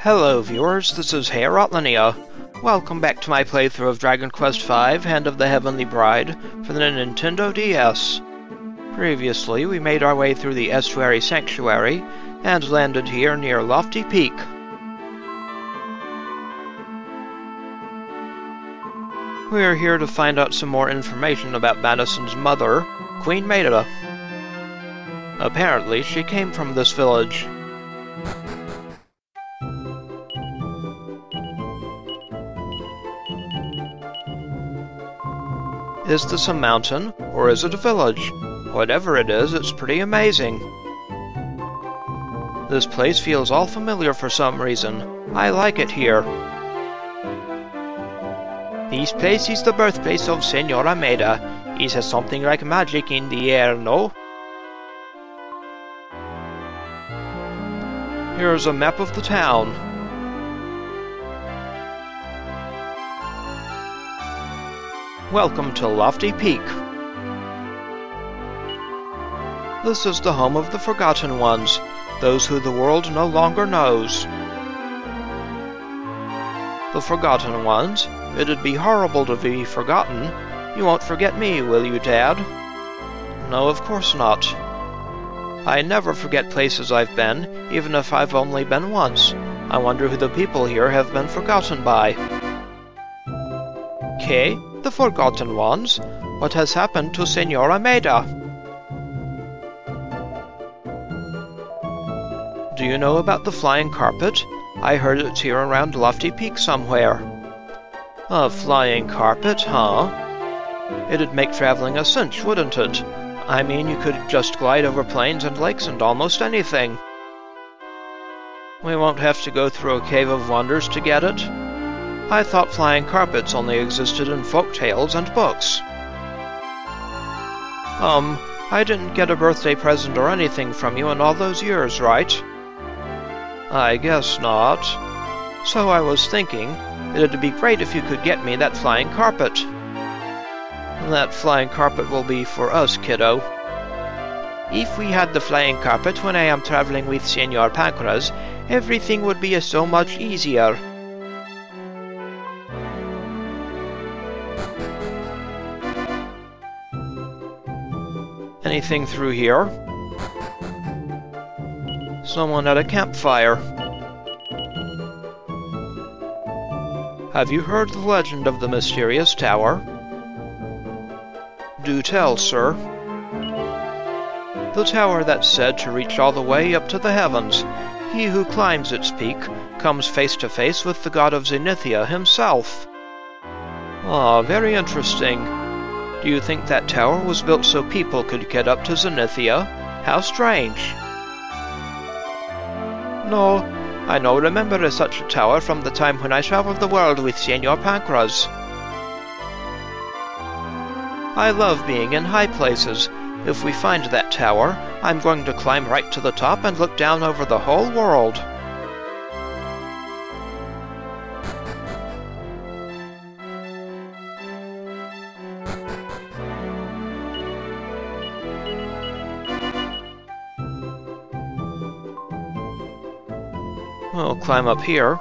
Hello viewers, this is Atlinia. Welcome back to my playthrough of Dragon Quest V, Hand of the Heavenly Bride, for the Nintendo DS. Previously, we made our way through the Estuary Sanctuary, and landed here near Lofty Peak. We're here to find out some more information about Madason's mother, Queen Maida. Apparently, she came from this village. Is this a mountain, or is it a village? Whatever it is, it's pretty amazing. This place feels all familiar for some reason. I like it here. This place is the birthplace of Senora Maida. It has something like magic in the air, no? Here's a map of the town. Welcome to Lofty Peak. This is the home of the Forgotten Ones, those who the world no longer knows. The Forgotten Ones? It'd be horrible to be forgotten. You won't forget me, will you, Dad? No, of course not. I never forget places I've been, even if I've only been once. I wonder who the people here have been forgotten by. Okay? The Forgotten Ones? What has happened to Senora Maida? Do you know about the flying carpet? I heard it's here around Lofty Peak somewhere. A flying carpet, huh? It'd make traveling a cinch, wouldn't it? I mean, you could just glide over plains and lakes and almost anything. We won't have to go through a cave of wonders to get it. I thought flying carpets only existed in folk tales and books. I didn't get a birthday present or anything from you in all those years, right? I guess not. So I was thinking, it'd be great if you could get me that flying carpet. That flying carpet will be for us, kiddo. If we had the flying carpet when I am traveling with Senor Pankraz, everything would be so much easier. Anything through here? Someone at a campfire. Have you heard the legend of the mysterious tower? Do tell, sir. The tower that's said to reach all the way up to the heavens. He who climbs its peak comes face to face with the god of Zenithia himself. Ah, very interesting. Do you think that tower was built so people could get up to Zenithia? How strange. No, I no remember such a tower from the time when I traveled the world with Senor Pankraz. I love being in high places. If we find that tower, I'm going to climb right to the top and look down over the whole world. We'll climb up here.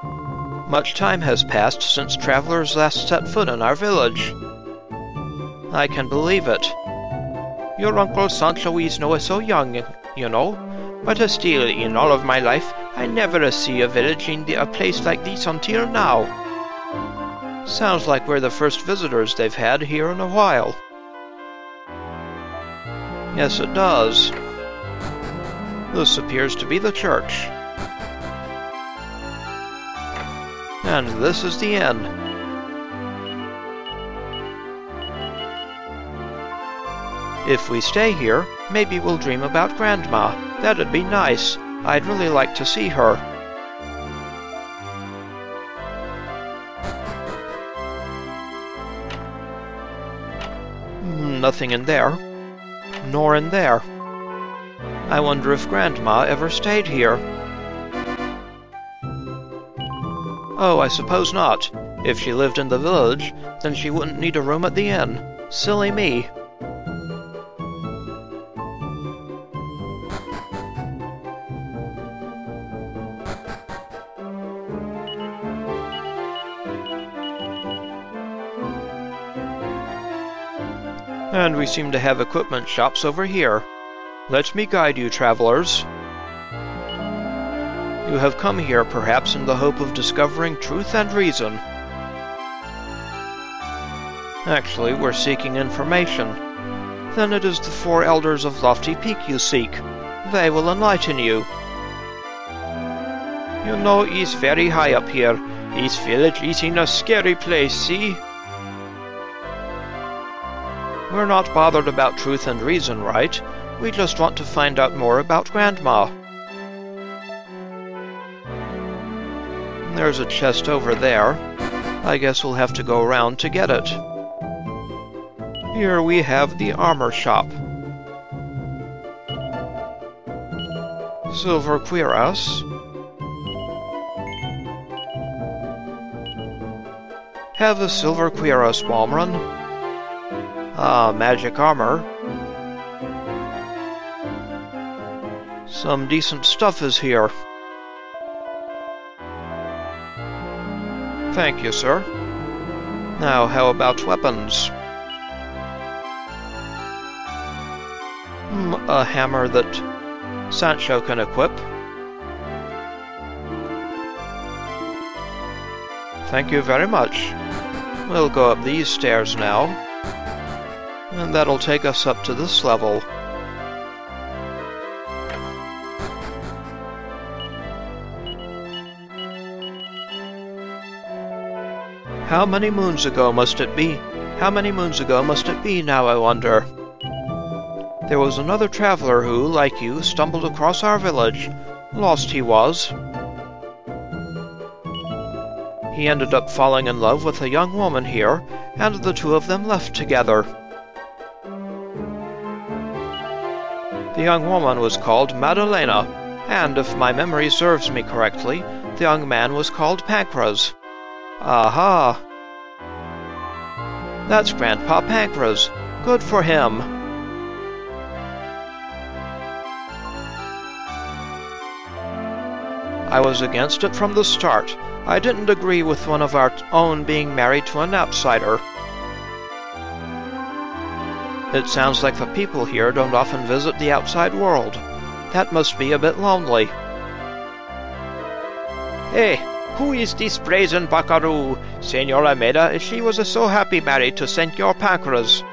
Much time has passed since travelers last set foot in our village. I can believe it. Your Uncle Sancho is no so young, you know, but still, in all of my life, I never see a village in a place like this until now. Sounds like we're the first visitors they've had here in a while. Yes, it does. This appears to be the church. And this is the end. If we stay here, maybe we'll dream about Grandma. That'd be nice. I'd really like to see her. Nothing in there. Nor in there. I wonder if Grandma ever stayed here. Oh, I suppose not. If she lived in the village, then she wouldn't need a room at the inn. Silly me. And we seem to have equipment shops over here. Let me guide you, travelers. You have come here perhaps in the hope of discovering truth and reason. Actually, we're seeking information. Then it is the 4 elders of Lofty Peak you seek. They will enlighten you. You know, it's very high up here. This village is in a scary place, see? We're not bothered about truth and reason, right? We just want to find out more about Grandma. There's a chest over there. I guess we'll have to go around to get it. Here we have the armor shop. Silver Cuirass. Have a Silver Cuirass, Baumren. Ah, magic armor. Some decent stuff is here. Thank you, sir. Now, how about weapons? A hammer that Sancho can equip. Thank you very much. We'll go up these stairs now, and that'll take us up to this level. How many moons ago must it be? How many moons ago must it be now, I wonder? There was another traveler who, like you, stumbled across our village. Lost he was. He ended up falling in love with a young woman here, and the two of them left together. The young woman was called Madalena, and if my memory serves me correctly, the young man was called Pankraz. Aha! That's Grandpa Pankraz. Good for him. I was against it from the start. I didn't agree with one of our own being married to an outsider. It sounds like the people here don't often visit the outside world. That must be a bit lonely. Hey, who is this brazen buckaroo? Senora Meda, she was so happy married to Senor Pankraz.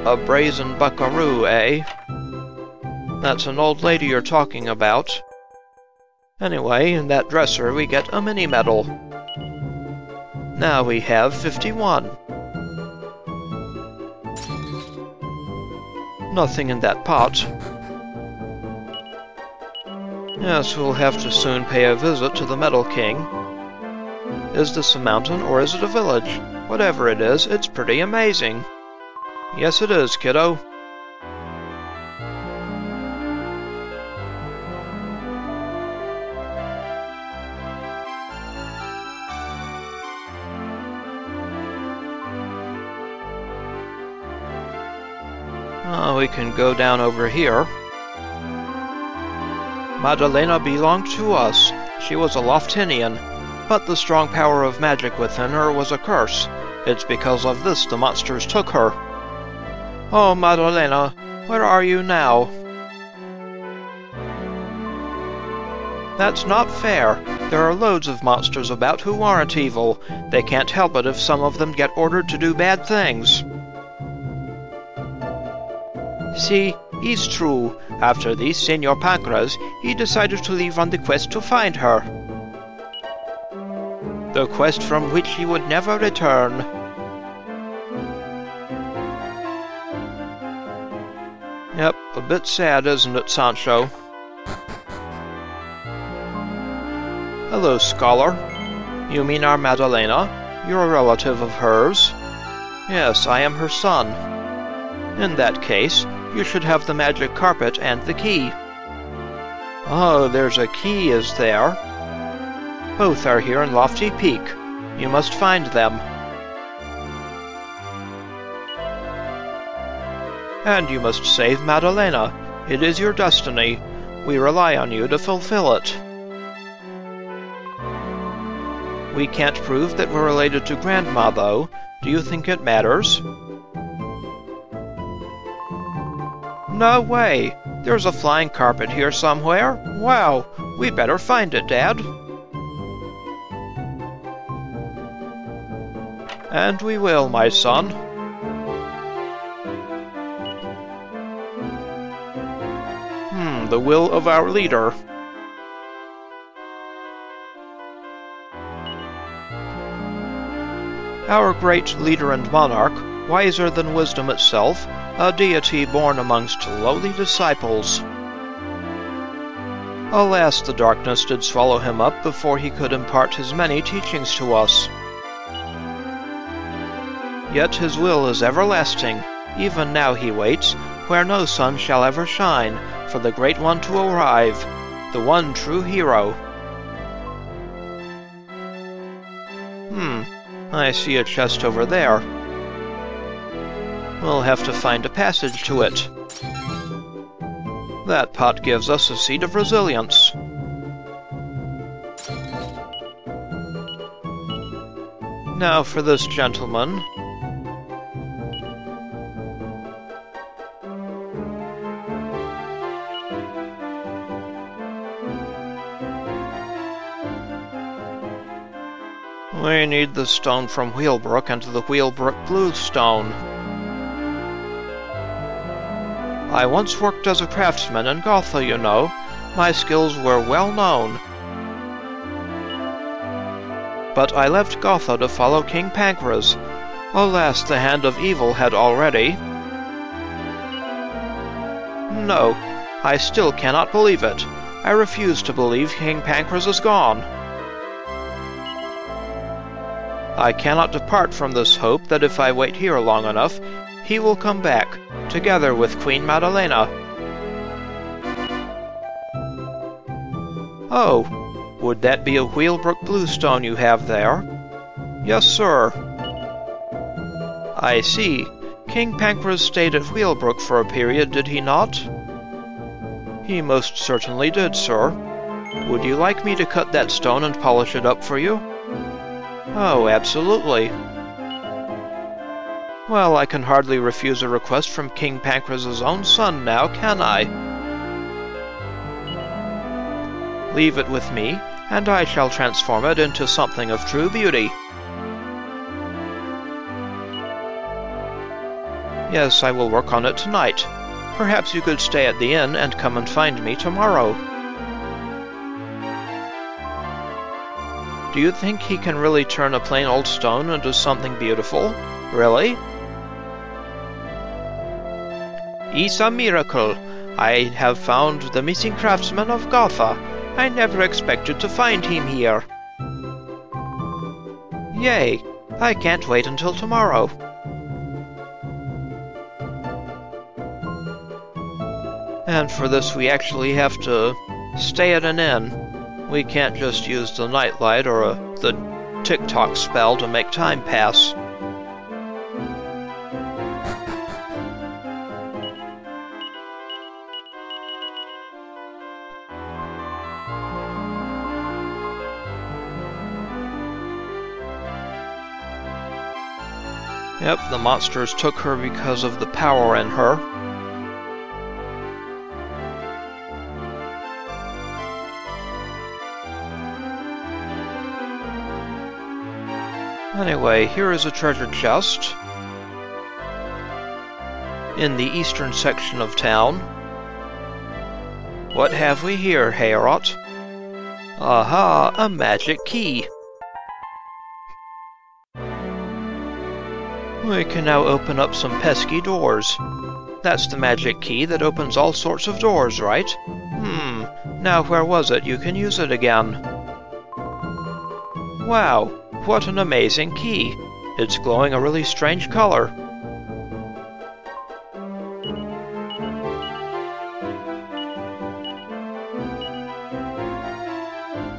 A brazen buckaroo, eh? That's an old lady you're talking about. Anyway, in that dresser we get a mini-medal. Now we have 51. Nothing in that pot. Yes, we'll have to soon pay a visit to the Metal King. Is this a mountain or is it a village? Whatever it is, it's pretty amazing. Yes, it is, kiddo. We can go down over here. Madalena belonged to us. She was a Loftinian, but the strong power of magic within her was a curse. It's because of this the monsters took her. Oh, Madalena, where are you now? That's not fair. There are loads of monsters about who aren't evil. They can't help it if some of them get ordered to do bad things. See, it's true. After this, Senor Pankraz, he decided to leave on the quest to find her. The quest from which he would never return. Yep, a bit sad, isn't it, Sancho? Hello, scholar. You mean our Madalena? You're a relative of hers? Yes, I am her son. In that case, you should have the magic carpet and the key. Oh, there's a key, is there? Both are here in Lofty Peak. You must find them. And you must save Madalena. It is your destiny. We rely on you to fulfill it. We can't prove that we're related to Grandma, though. Do you think it matters? No way! There's a flying carpet here somewhere. Wow! We better find it, Dad. And we will, my son. The will of our leader. Our great leader and monarch, wiser than wisdom itself, a deity born amongst lowly disciples. Alas, the darkness did swallow him up before he could impart his many teachings to us. Yet his will is everlasting. Even now he waits, where no sun shall ever shine, for the Great One to arrive, the one true hero. I see a chest over there. We'll have to find a passage to it. That pot gives us a seed of resilience. Now for this gentleman. We need the stone from Whealbrook and the Whealbrook Bluestone. I once worked as a craftsman in Gotha, you know. My skills were well known. But I left Gotha to follow King Pankraz. Alas, the hand of evil had already... No, I still cannot believe it. I refuse to believe King Pankraz is gone. I cannot depart from this hope that if I wait here long enough, he will come back, together with Queen Madalena. Oh, would that be a Whealbrook Bluestone you have there? Yes, sir. I see. King Pankraz stayed at Whealbrook for a period, did he not? He most certainly did, sir. Would you like me to cut that stone and polish it up for you? Oh, absolutely. Well, I can hardly refuse a request from King Pankraz's own son now, can I? Leave it with me, and I shall transform it into something of true beauty. Yes, I will work on it tonight. Perhaps you could stay at the inn and come and find me tomorrow. Do you think he can really turn a plain old stone into something beautiful? Really? It's a miracle. I have found the missing craftsman of Gotha. I never expected to find him here. Yay! I can't wait until tomorrow. And for this we actually have to stay at an inn. We can't just use the nightlight or the tick-tock spell to make time pass. Yep, the monsters took her because of the power in her. Anyway, here is a treasure chest in the eastern section of town. What have we here, Heorot? Aha, a magic key. We can now open up some pesky doors. That's the magic key that opens all sorts of doors, right? Now where was it? You can use it again. Wow, what an amazing key. It's glowing a really strange color.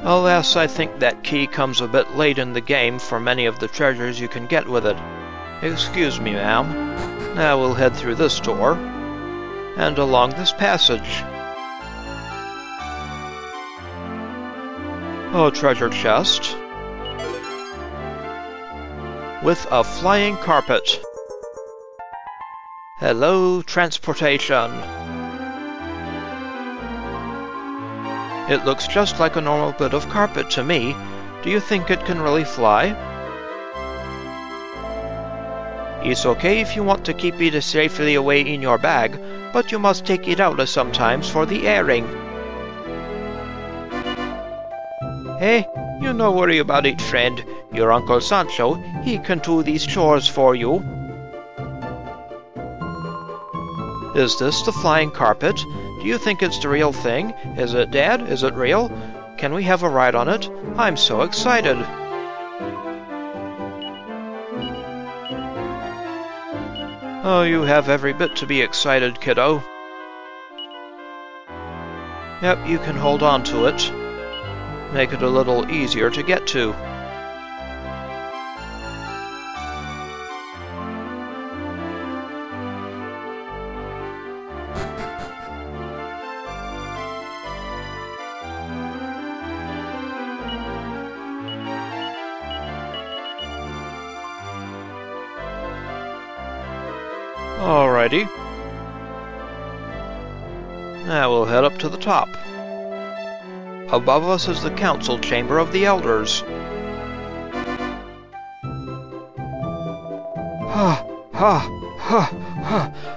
Alas, I think that key comes a bit late in the game for many of the treasures you can get with it. Excuse me, ma'am. Now we'll head through this door, and along this passage. Oh, treasure chest. with a flying carpet. Hello, transportation. It looks just like a normal bit of carpet to me. Do you think it can really fly? It's okay if you want to keep it safely away in your bag, but you must take it out sometimes for the airing. Hey, you no worry about it, friend. Your Uncle Sancho, he can do these chores for you. Is this the flying carpet? Do you think it's the real thing? Is it, Dad? Is it real? Can we have a ride on it? I'm so excited. Oh, you have every bit to be excited, kiddo. Yep, you can hold on to it. Make it a little easier to get to. Alrighty. Now we'll head up to the top. Above us is the council chamber of the elders.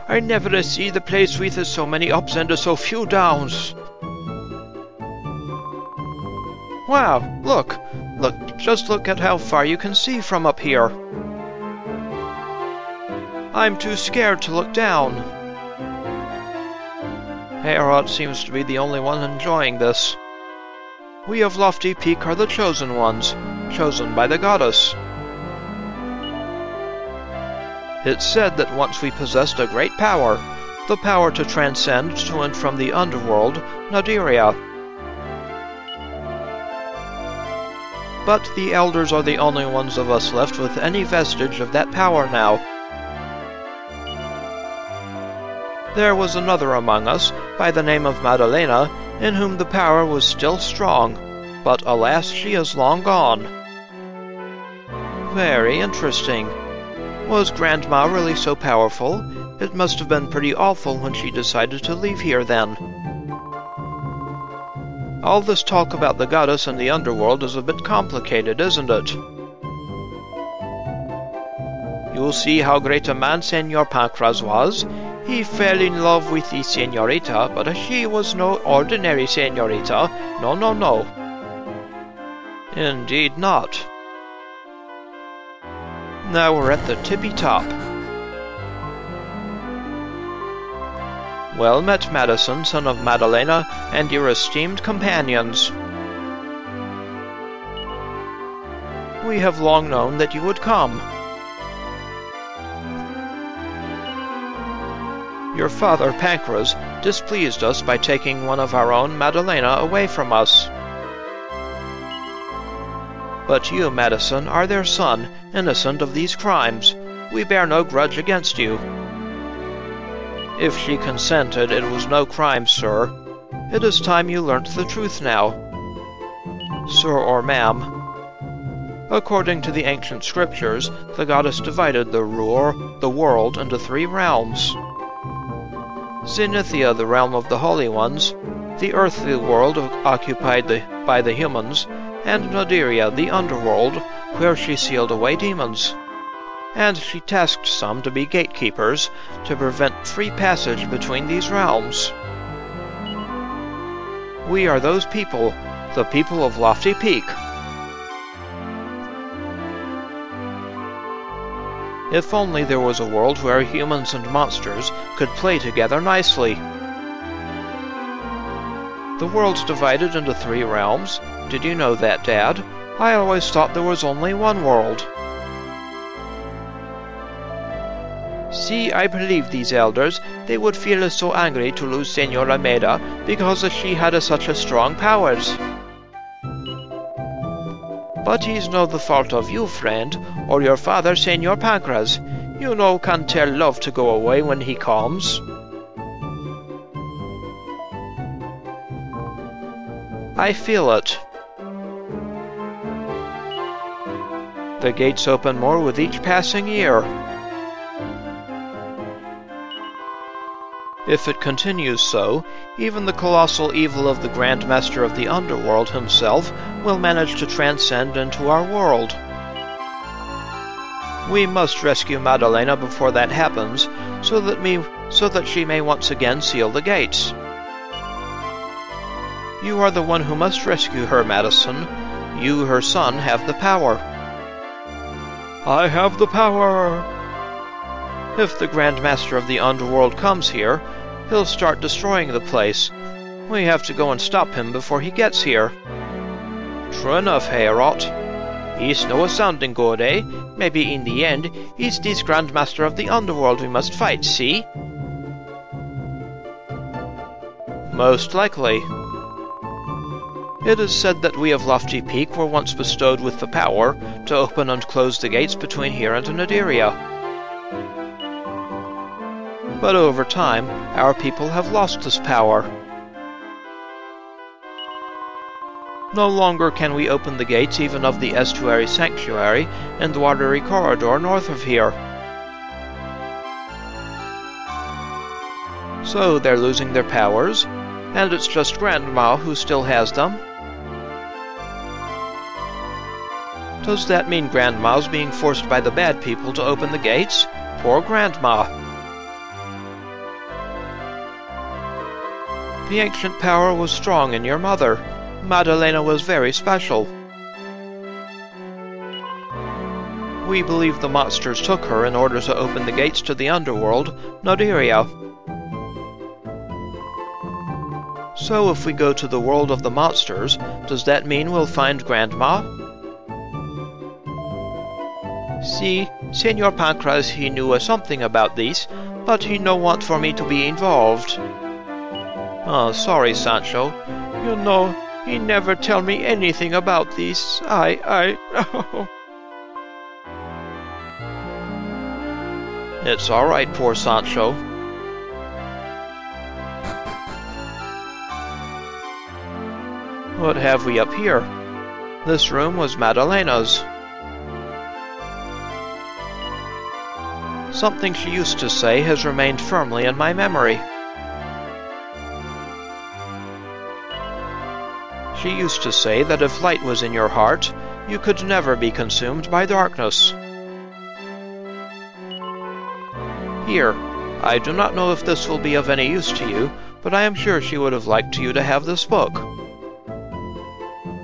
I never see the place with so many ups and so few downs. Wow, look, just look at how far you can see from up here. I'm too scared to look down. Herod seems to be the only one enjoying this. We of Lofty Peak are the chosen ones, chosen by the goddess. It's said that once we possessed a great power, the power to transcend to and from the underworld, Nadiria. But the elders are the only ones of us left with any vestige of that power now. There was another among us, by the name of Madalena, in whom the power was still strong, but alas, she is long gone. Very interesting. Was Grandma really so powerful? It must have been pretty awful when she decided to leave here then. All this talk about the goddess and the underworld is a bit complicated, isn't it? You'll see how great a man Senor Pankraz was. He fell in love with the senorita, but she was no ordinary senorita. No, no, no. Indeed not. Now we're at the tippy top. Well met, Madason, son of Madalena, and your esteemed companions. We have long known that you would come. Your father, Pankraz, displeased us by taking one of our own, Madalena, away from us. But you, Madason, are their son, innocent of these crimes. We bear no grudge against you. If she consented, it was no crime, sir. It is time you learnt the truth now. Sir or ma'am. According to the ancient scriptures, the goddess divided the world into 3 realms. Zenithia, the realm of the holy ones, the earthly world occupied by the humans, and Nadiria, the underworld, where she sealed away demons. And she tasked some to be gatekeepers, to prevent free passage between these realms. We are those people, the people of Lofty Peak. If only there was a world where humans and monsters could play together nicely. The world's divided into 3 realms. Did you know that, Dad? I always thought there was only one world. See, I believe these elders. They would feel so angry to lose Senora Meda because she had such a strong powers. But it's no the fault of you, friend, or your father, Senor Pankraz. You know can't tell love to go away when he comes. I feel it. The gates open more with each passing year. If it continues so, even the colossal evil of the Grand Master of the Underworld himself will manage to transcend into our world. We must rescue Madalena before that happens, so that she may once again seal the gates. You are the one who must rescue her, Madason. You, her son, have the power. I have the power! If the Grand Master of the Underworld comes here, he'll start destroying the place. We have to go and stop him before he gets here. True enough, Heorot. He's no sounding good, eh? Maybe in the end, he's this Grand Master of the Underworld we must fight, see? Most likely. It is said that we of Lofty Peak were once bestowed with the power to open and close the gates between here and Nadiria. But over time, our people have lost this power. No longer can we open the gates even of the Estuary Sanctuary and the watery corridor north of here. So they're losing their powers, and it's just Grandma who still has them. Does that mean Grandma's being forced by the bad people to open the gates? Poor Grandma. The ancient power was strong in your mother. Madalena was very special. We believe the monsters took her in order to open the gates to the underworld, Nadiria. So if we go to the world of the monsters, does that mean we'll find Grandma? See, Senor Pankraz, he knew something about this, but he no want for me to be involved. Oh, sorry, Sancho. You know, he never tell me anything about this. It's all right, poor Sancho. What have we up here? This room was Madalena's. Something she used to say has remained firmly in my memory. She used to say that if light was in your heart, you could never be consumed by darkness. Here, I do not know if this will be of any use to you, but I am sure she would have liked you to have this book.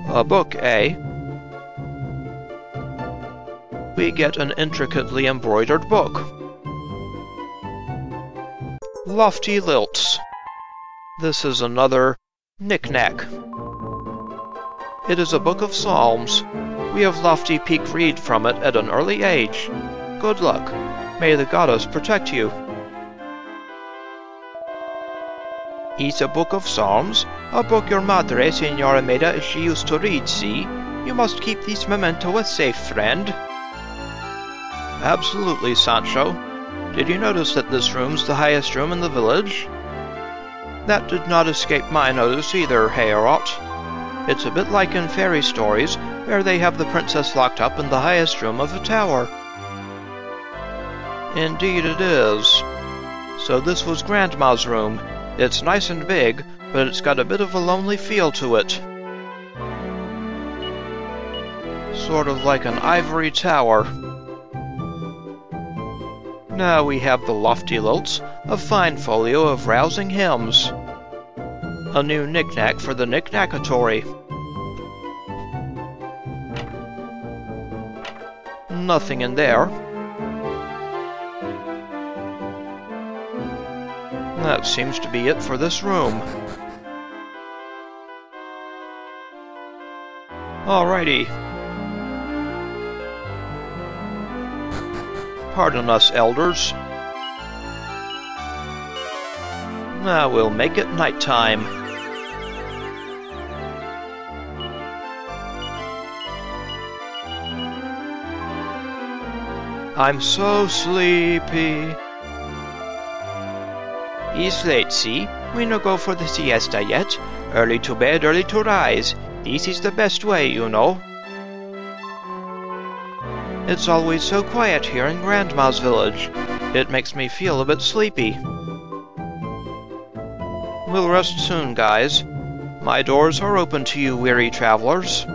A book, eh? We get an intricately embroidered book. Lofty Lilts. This is another Knick-Knack. It is a book of psalms. We of Lofty Peak read from it at an early age. Good luck. May the goddess protect you. It's a book of psalms, a book your madre, Senora Meda, she used to read, see? You must keep this memento safe, friend. Absolutely, Sancho. Did you notice that this room's the highest room in the village? That did not escape my notice either, Heorot. It's a bit like in fairy stories, where they have the princess locked up in the highest room of a tower. Indeed it is. So this was Grandma's room. It's nice and big, but it's got a bit of a lonely feel to it. Sort of like an ivory tower. Now we have the Lofty Lilts, a fine folio of rousing hymns. A new knick-knack for the knick-knackatory. Nothing in there. That seems to be it for this room. Alrighty. Pardon us, elders. Now we'll make it nighttime. I'm so sleepy. It's late, see? We no go for the siesta yet. Early to bed, early to rise. This is the best way, you know. It's always so quiet here in Grandma's village. It makes me feel a bit sleepy. We'll rest soon, guys. My doors are open to you, weary travelers.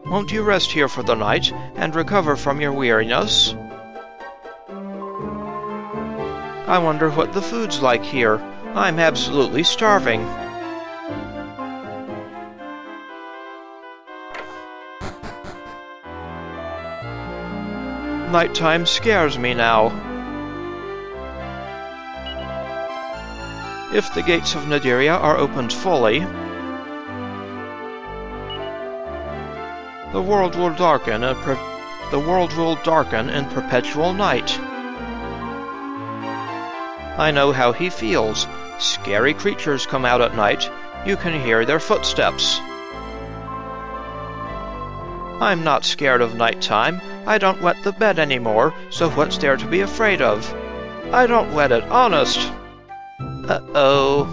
Won't you rest here for the night and recover from your weariness? I wonder what the food's like here. I'm absolutely starving. Nighttime scares me now. If the gates of Nadiria are opened fully, the world will darken in perpetual night. I know how he feels. Scary creatures come out at night. You can hear their footsteps. I'm not scared of nighttime. I don't wet the bed anymore, so what's there to be afraid of? I don't wet it, honest. Uh-oh.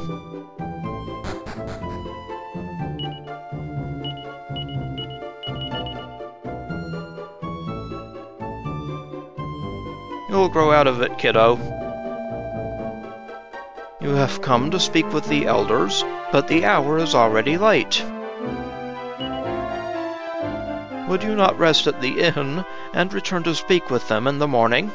You'll grow out of it, kiddo. You have come to speak with the elders, but the hour is already late. Would you not rest at the inn and return to speak with them in the morning?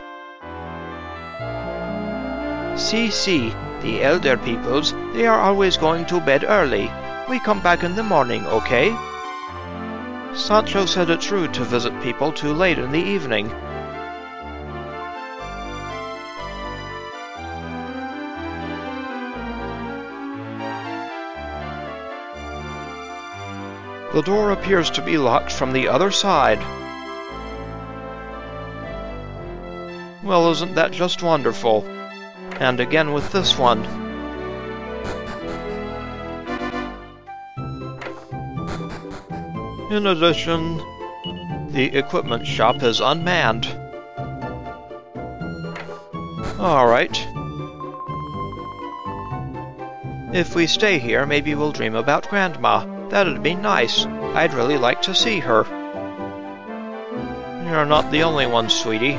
See, the elder peoples, they are always going to bed early. We come back in the morning, okay? Sancho said it's rude to visit people too late in the evening. The door appears to be locked from the other side. Well, isn't that just wonderful? And again with this one. In addition, the equipment shop is unmanned. Alright. If we stay here, maybe we'll dream about Grandma. That'd be nice. I'd really like to see her. You're not the only one, sweetie.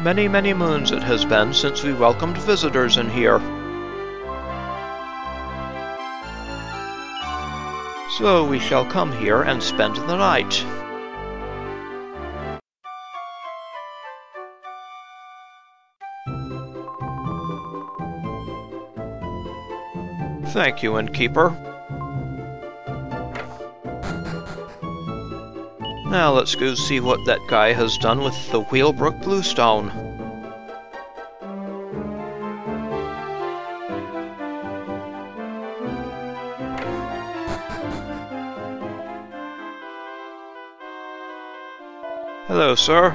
Many, many moons it has been since we welcomed visitors in here. So we shall come here and spend the night. Thank you, innkeeper. Now let's go see what that guy has done with the Whealbrook Bluestone. Hello, sir.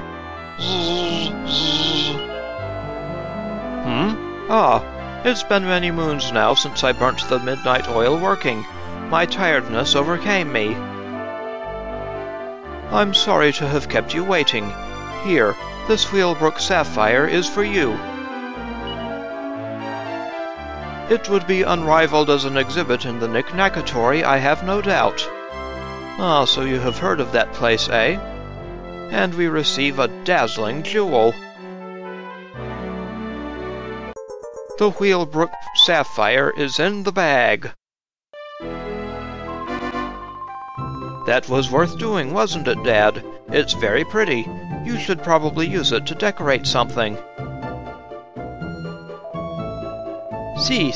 It's been many moons now since I burnt the midnight oil working. My tiredness overcame me. I'm sorry to have kept you waiting. Here, this Whealbrook Sapphire is for you. It would be unrivaled as an exhibit in the Knick-Knackatory, I have no doubt. Ah, so you have heard of that place, eh? And we receive a dazzling jewel. The Whealbrook Sapphire is in the bag. That was worth doing, wasn't it, Dad? It's very pretty. You should probably use it to decorate something. See,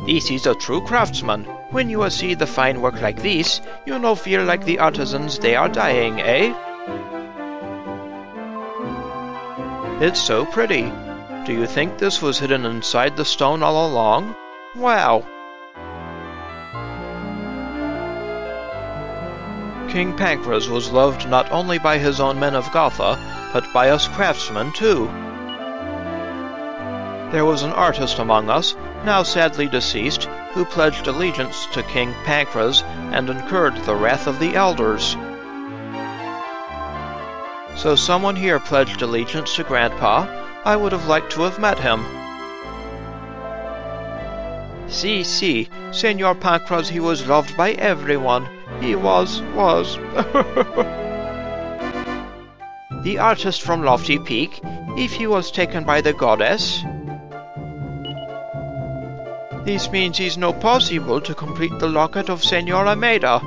this is a true craftsman. When you see the fine work like this, you no feel like the artisans they are dying, eh? It's so pretty. Do you think this was hidden inside the stone all along? Wow! King Pankraz was loved not only by his own men of Gotha, but by us craftsmen too. There was an artist among us, now sadly deceased, who pledged allegiance to King Pankraz and incurred the wrath of the elders. So someone here pledged allegiance to Grandpa. I would have liked to have met him. Si, Senor Pankraz, he was loved by everyone. He was. The artist from Lofty Peak, if he was taken by the goddess, this means he's not possible to complete the locket of Senora Maida.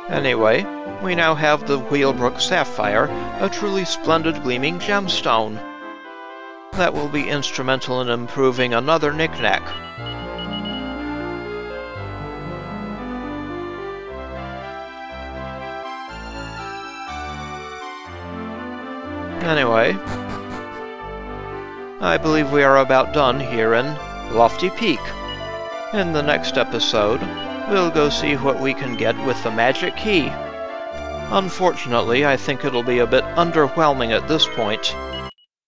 Anyway, we now have the Whealbrook Sapphire, a truly splendid gleaming gemstone. That will be instrumental in improving another Knick-Knack. Anyway, I believe we are about done here in Lofty Peak. In the next episode, we'll go see what we can get with the magic key. Unfortunately, I think it'll be a bit underwhelming at this point.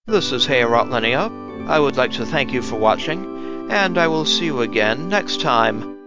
This is Zenithia. I would like to thank you for watching, and I will see you again next time.